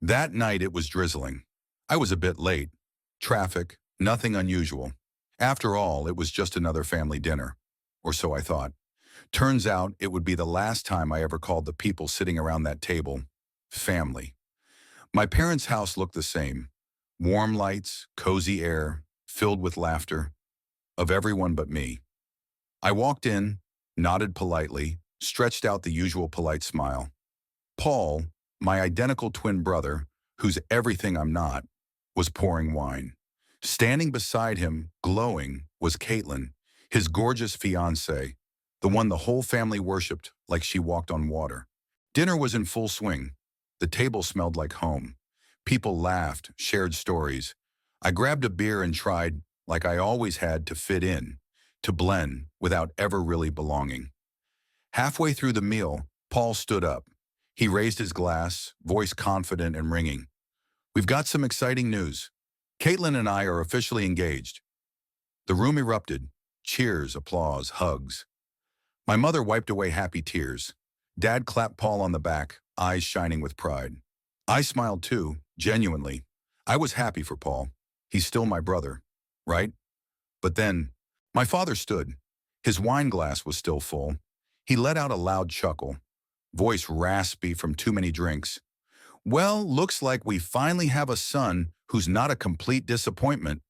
That night it was drizzling. I was a bit late. Traffic, nothing unusual. After all, it was just another family dinner. Or so I thought. Turns out it would be the last time I ever called the people sitting around that table family. My parents' house looked the same. Warm lights, cozy air, filled with laughter, of everyone but me. I walked in, nodded politely, stretched out the usual polite smile. Paul, my identical twin brother, who's everything I'm not, was pouring wine. Standing beside him, glowing, was Caitlin, his gorgeous fiancée, the one the whole family worshipped like she walked on water. Dinner was in full swing. The table smelled like home. People laughed, shared stories. I grabbed a beer and tried, like I always had, to fit in, to blend without ever really belonging. Halfway through the meal, Paul stood up. He raised his glass, voice confident and ringing. "We've got some exciting news. Caitlin and I are officially engaged." The room erupted. Cheers, applause, hugs. My mother wiped away happy tears. Dad clapped Paul on the back, eyes shining with pride. I smiled too, genuinely. I was happy for Paul. He's still my brother, right? But then, my father stood. His wine glass was still full. He let out a loud chuckle, voice raspy from too many drinks. "Well, looks like we finally have a son who's not a complete disappointment."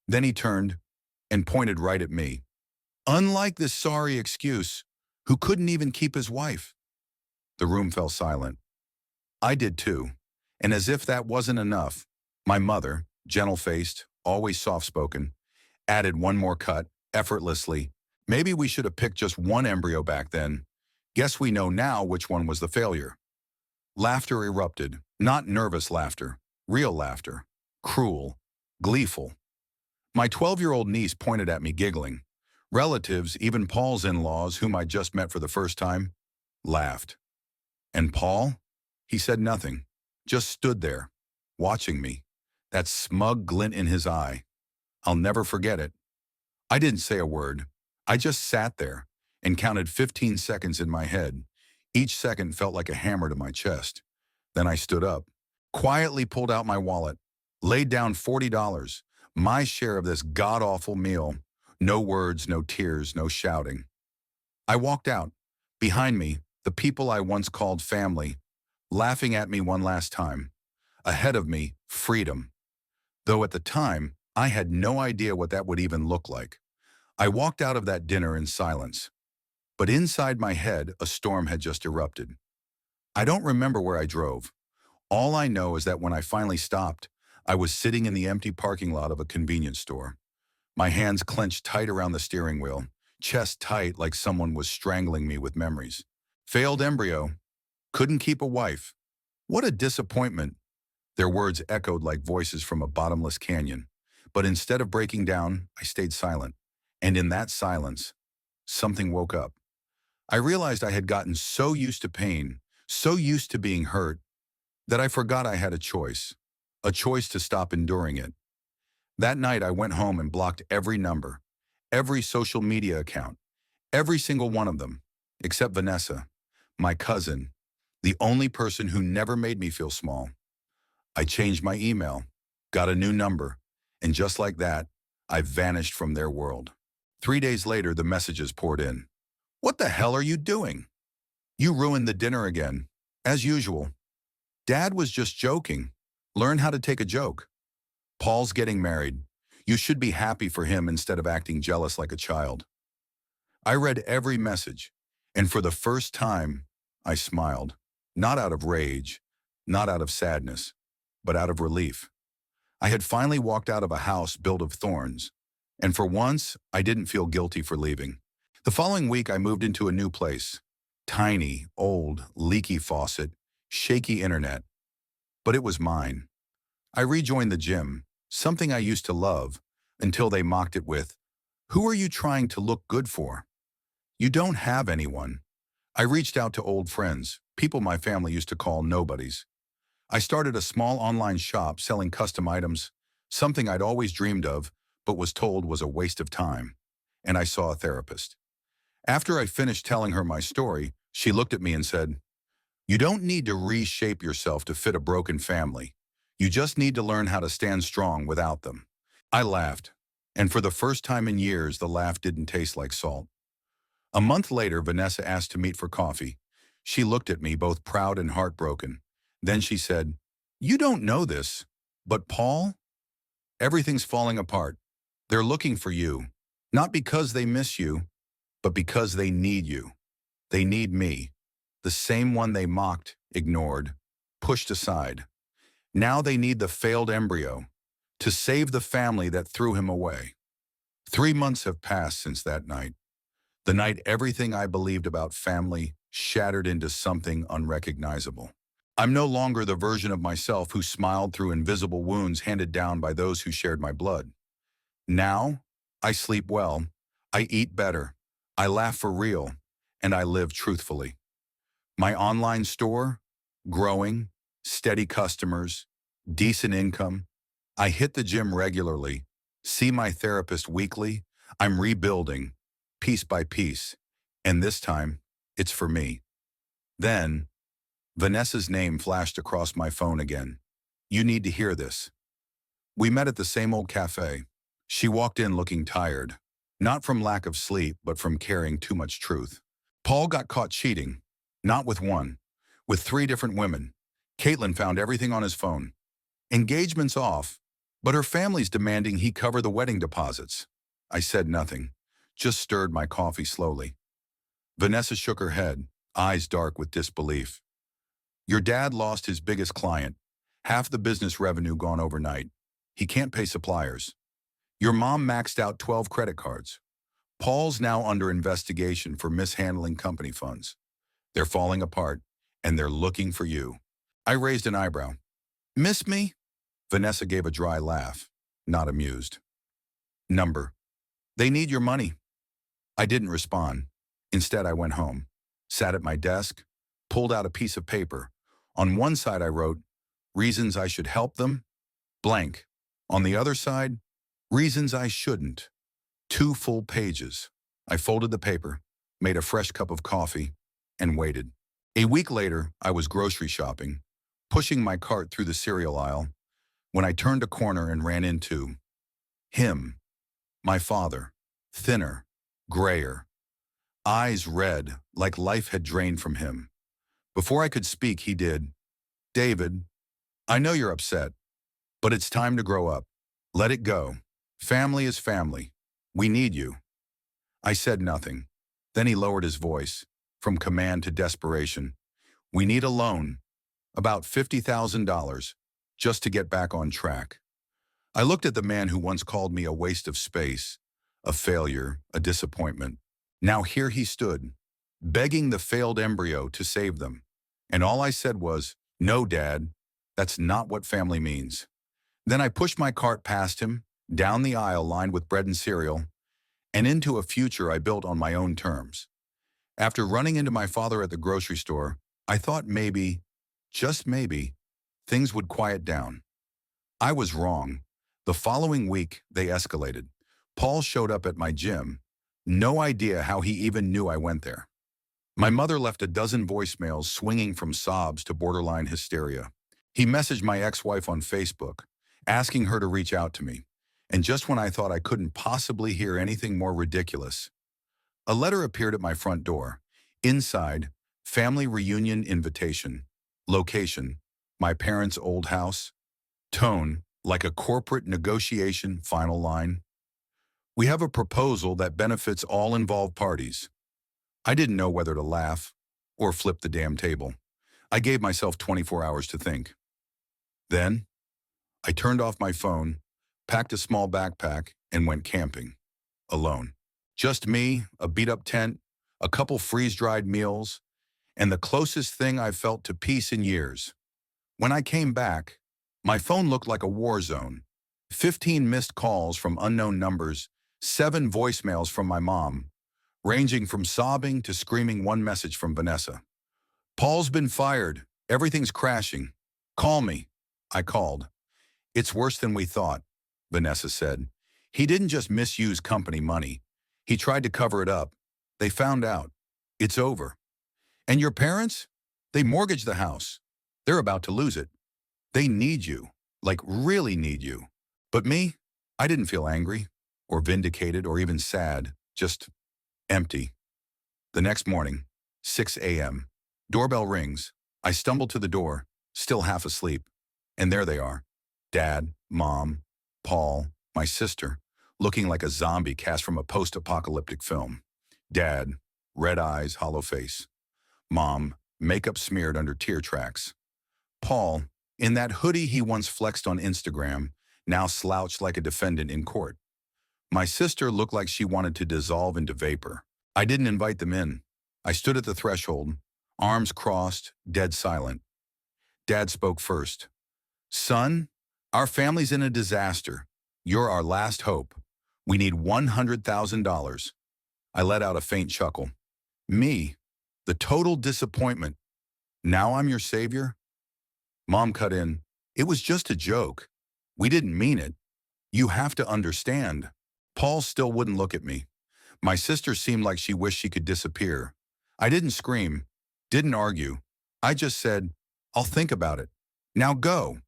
Then he turned and pointed right at me. "Unlike this sorry excuse, who couldn't even keep his wife." The room fell silent. I did too. And as if that wasn't enough, my mother, gentle-faced, always soft-spoken, added one more cut, effortlessly. "Maybe we should have picked just one embryo back then. Guess we know now which one was the failure." Laughter erupted, not nervous laughter, real laughter, cruel, gleeful. My 12-year-old niece pointed at me giggling. Relatives, even Paul's in-laws, whom I just met for the first time, laughed. And Paul? He said nothing, just stood there, watching me, that smug glint in his eye. I'll never forget it. I didn't say a word. I just sat there and counted 15 seconds in my head. Each second felt like a hammer to my chest. Then I stood up, quietly pulled out my wallet, laid down $40, my share of this god-awful meal. No words, no tears, no shouting. I walked out. Behind me, the people I once called family, laughing at me one last time. Ahead of me, freedom. Though at the time, I had no idea what that would even look like. I walked out of that dinner in silence. But inside my head, a storm had just erupted. I don't remember where I drove. All I know is that when I finally stopped, I was sitting in the empty parking lot of a convenience store. My hands clenched tight around the steering wheel, chest tight like someone was strangling me with memories. Failed embryo. Couldn't keep a wife. What a disappointment. Their words echoed like voices from a bottomless canyon. But instead of breaking down, I stayed silent. And in that silence, something woke up. I realized I had gotten so used to pain, so used to being hurt, that I forgot I had a choice to stop enduring it. That night I went home and blocked every number, every social media account, every single one of them, except Vanessa, my cousin, the only person who never made me feel small. I changed my email, got a new number, and just like that, I vanished from their world. 3 days later, the messages poured in. "What the hell are you doing? You ruined the dinner again, as usual. Dad was just joking. Learn how to take a joke. Paul's getting married. You should be happy for him instead of acting jealous like a child." I read every message, and for the first time, I smiled. Not out of rage, not out of sadness, but out of relief. I had finally walked out of a house built of thorns, and for once, I didn't feel guilty for leaving. The following week, I moved into a new place. Tiny, old, leaky faucet, shaky internet. But it was mine. I rejoined the gym, something I used to love, until they mocked it with, "Who are you trying to look good for? You don't have anyone." I reached out to old friends, people my family used to call nobodies. I started a small online shop selling custom items, something I'd always dreamed of, but was told was a waste of time. And I saw a therapist. After I finished telling her my story, she looked at me and said, You don't need to reshape yourself to fit a broken family. You just need to learn how to stand strong without them. I laughed, and for the first time in years, the laugh didn't taste like salt. A month later, Vanessa asked to meet for coffee. She looked at me, both proud and heartbroken. Then she said, "You don't know this, but Paul, everything's falling apart. They're looking for you, not because they miss you, but because they need you. They need me, the same one they mocked, ignored, pushed aside. Now they need the failed embryo to save the family that threw him away." 3 months have passed since that night. The night everything I believed about family shattered into something unrecognizable. I'm no longer the version of myself who smiled through invisible wounds handed down by those who shared my blood. Now, I sleep well, I eat better, I laugh for real, and I live truthfully. My online store, growing, steady customers, decent income. I hit the gym regularly, see my therapist weekly. I'm rebuilding, piece by piece, and this time, it's for me. Then, Vanessa's name flashed across my phone again. "You need to hear this." We met at the same old cafe. She walked in looking tired, not from lack of sleep, but from carrying too much truth. Paul got caught cheating, not with one, with 3 different women. Caitlin found everything on his phone. Engagement's off, but her family's demanding he cover the wedding deposits. I said nothing, just stirred my coffee slowly. Vanessa shook her head, eyes dark with disbelief. "Your dad lost his biggest client, half the business revenue gone overnight. He can't pay suppliers. Your mom maxed out 12 credit cards. Paul's now under investigation for mishandling company funds. They're falling apart, and they're looking for you." I raised an eyebrow. "Miss me?" Vanessa gave a dry laugh, not amused. "Number. They need your money." I didn't respond. Instead, I went home, sat at my desk, pulled out a piece of paper. On one side, I wrote, "Reasons I should help them," blank. On the other side, "Reasons I shouldn't." 2 full pages. I folded the paper, made a fresh cup of coffee, and waited. A week later, I was grocery shopping, pushing my cart through the cereal aisle, when I turned a corner and ran into him, my father, thinner, grayer, eyes red like life had drained from him. Before I could speak, he did. "David, I know you're upset, but it's time to grow up. Let it go. Family is family. We need you." I said nothing. Then he lowered his voice, from command to desperation. "We need a loan, about $50,000, just to get back on track." I looked at the man who once called me a waste of space, a failure, a disappointment. Now here he stood, begging the failed embryo to save them. And all I said was, "No, Dad, that's not what family means." Then I pushed my cart past him, down the aisle lined with bread and cereal, and into a future I built on my own terms. After running into my father at the grocery store, I thought maybe, just maybe, things would quiet down. I was wrong. The following week, they escalated. Paul showed up at my gym. No idea how he even knew I went there. My mother left a dozen voicemails swinging from sobs to borderline hysteria. He messaged my ex-wife on Facebook, asking her to reach out to me. And just when I thought I couldn't possibly hear anything more ridiculous, a letter appeared at my front door. Inside, family reunion invitation. Location, my parents' old house. Tone, like a corporate negotiation final line. "We have a proposal that benefits all involved parties." I didn't know whether to laugh or flip the damn table. I gave myself 24 hours to think. Then, I turned off my phone, packed a small backpack, and went camping. Alone. Just me, a beat-up tent, a couple freeze-dried meals, and the closest thing I've felt to peace in years. When I came back, my phone looked like a war zone. 15 missed calls from unknown numbers, 7 voicemails from my mom, ranging from sobbing to screaming, one message from Vanessa. "Paul's been fired. Everything's crashing. Call me." I called. "It's worse than we thought," Vanessa said. "He didn't just misuse company money. He tried to cover it up. They found out. It's over." "And your parents?" They mortgaged the house. They're about to lose it. They need you, like really need you. But me, I didn't feel angry or vindicated or even sad, just empty. The next morning, 6 a.m., doorbell rings. I stumble to the door, still half asleep. And there they are. Dad, Mom, Paul, my sister, looking like a zombie cast from a post-apocalyptic film. Dad, red eyes, hollow face. Mom, makeup smeared under tear tracks. Paul, in that hoodie he once flexed on Instagram, now slouched like a defendant in court. My sister looked like she wanted to dissolve into vapor. I didn't invite them in. I stood at the threshold, arms crossed, dead silent. Dad spoke first. Son, our family's in a disaster. You're our last hope. We need $100,000. I let out a faint chuckle. Me, the total disappointment. Now I'm your savior? Mom cut in. It was just a joke. We didn't mean it. You have to understand. Paul still wouldn't look at me. My sister seemed like she wished she could disappear. I didn't scream, didn't argue. I just said, I'll think about it. Now go.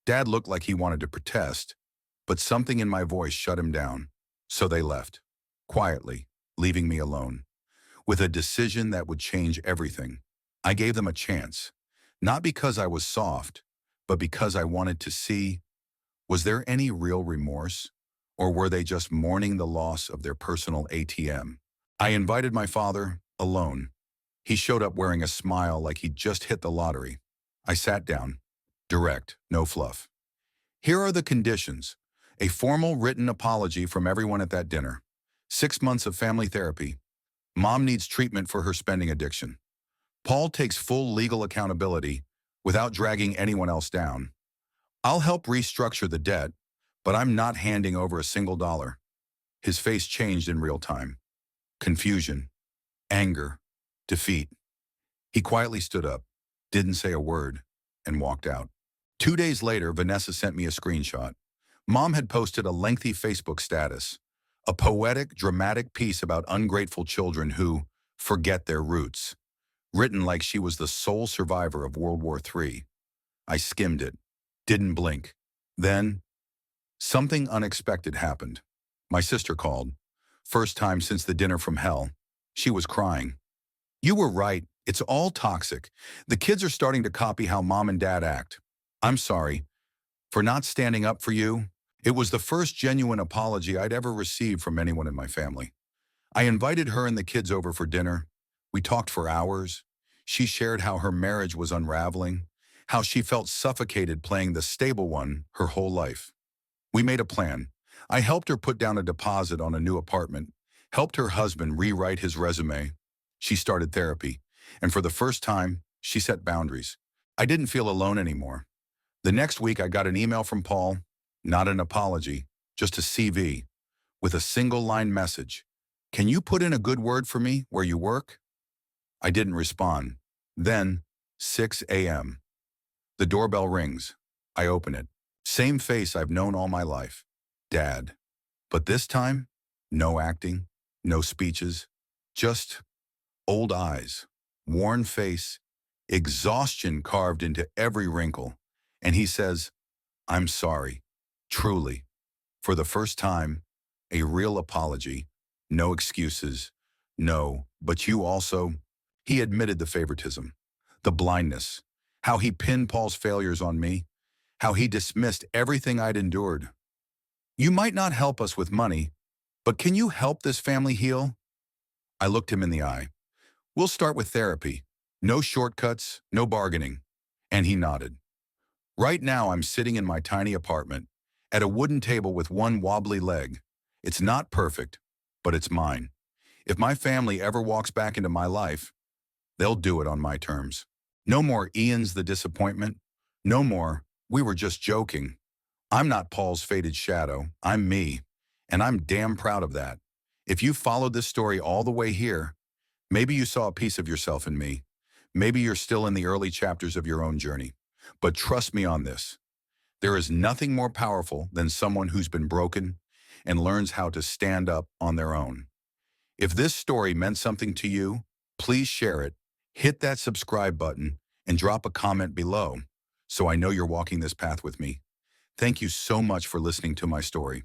Dad looked like he wanted to protest, but something in my voice shut him down. So they left, quietly, leaving me alone, with a decision that would change everything. I gave them a chance, not because I was soft, but because I wanted to see, was there any real remorse? Or were they just mourning the loss of their personal ATM? I invited my father, alone. He showed up wearing a smile like he'd just hit the lottery. I sat down. Direct, no fluff. Here are the conditions. A formal written apology from everyone at that dinner. 6 months of family therapy. Mom needs treatment for her spending addiction. Paul takes full legal accountability without dragging anyone else down. I'll help restructure the debt, but I'm not handing over a single dollar. His face changed in real time. Confusion, anger, defeat. He quietly stood up, didn't say a word, and walked out. 2 days later, Vanessa sent me a screenshot. Mom had posted a lengthy Facebook status, a poetic, dramatic piece about ungrateful children who forget their roots, written like she was the sole survivor of World War III. I skimmed it, didn't blink. Then, something unexpected happened. My sister called. First time since the dinner from hell. She was crying. You were right. It's all toxic. The kids are starting to copy how Mom and Dad act. I'm sorry for not standing up for you. It was the first genuine apology I'd ever received from anyone in my family. I invited her and the kids over for dinner. We talked for hours. She shared how her marriage was unraveling, how she felt suffocated playing the stable one her whole life. We made a plan. I helped her put down a deposit on a new apartment, helped her husband rewrite his resume. She started therapy, and for the first time, she set boundaries. I didn't feel alone anymore. The next week, I got an email from Paul, not an apology, just a CV, with a single-line message. Can you put in a good word for me where you work? I didn't respond. Then, 6 a.m. The doorbell rings. I open it. Same face I've known all my life. Dad. But this time, no acting, no speeches, just old eyes, worn face, exhaustion carved into every wrinkle. And he says, I'm sorry, truly. For the first time, a real apology, no excuses, no, but you also. He admitted the favoritism, the blindness, how he pinned Paul's failures on me, how he dismissed everything I'd endured. You might not help us with money, but can you help this family heal? I looked him in the eye. We'll start with therapy. No shortcuts, no bargaining. And he nodded. Right now, I'm sitting in my tiny apartment, at a wooden table with one wobbly leg. It's not perfect, but it's mine. If my family ever walks back into my life, they'll do it on my terms. No more Ian's the disappointment. No more, we were just joking. I'm not Paul's faded shadow. I'm me, and I'm damn proud of that. If you followed this story all the way here, maybe you saw a piece of yourself in me. Maybe you're still in the early chapters of your own journey. But trust me on this. There is nothing more powerful than someone who's been broken and learns how to stand up on their own. If this story meant something to you, please share it Hit that subscribe button and drop a comment below so I know you're walking this path with me. Thank you so much for listening to my story.